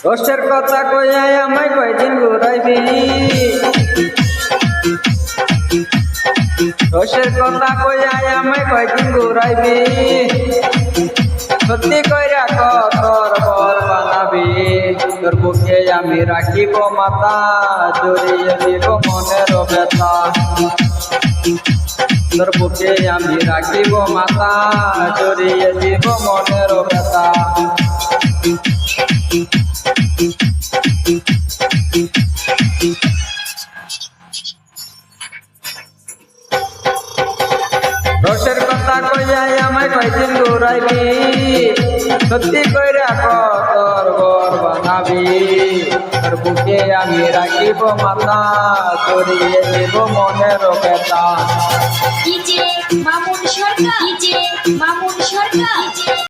রসের কথা কইয়া আমায় কয়দিন ঘুরাইবি, রসের কথা কইয়া আমায় কয়দিন ঘুরাইবি, সত্যি কইরা তোর বর বানাবি, তোর বুকে আমি রাখিব মাথা, জড়িয়ে দিব মনের ব্যথা, তোর বুকে আমি রাখিব মাথা, জড়িয়ে দিব মনের ব্যথা। রসের কথা কইয়া আমায় কয়দিন ঘুরাইবি, সত্যি কইরা তোর বর বানাবি, তোর বুকে আমি রাখিব মাথা, জড়িয়ে দিব মনের ব্যথা। DJ Mamun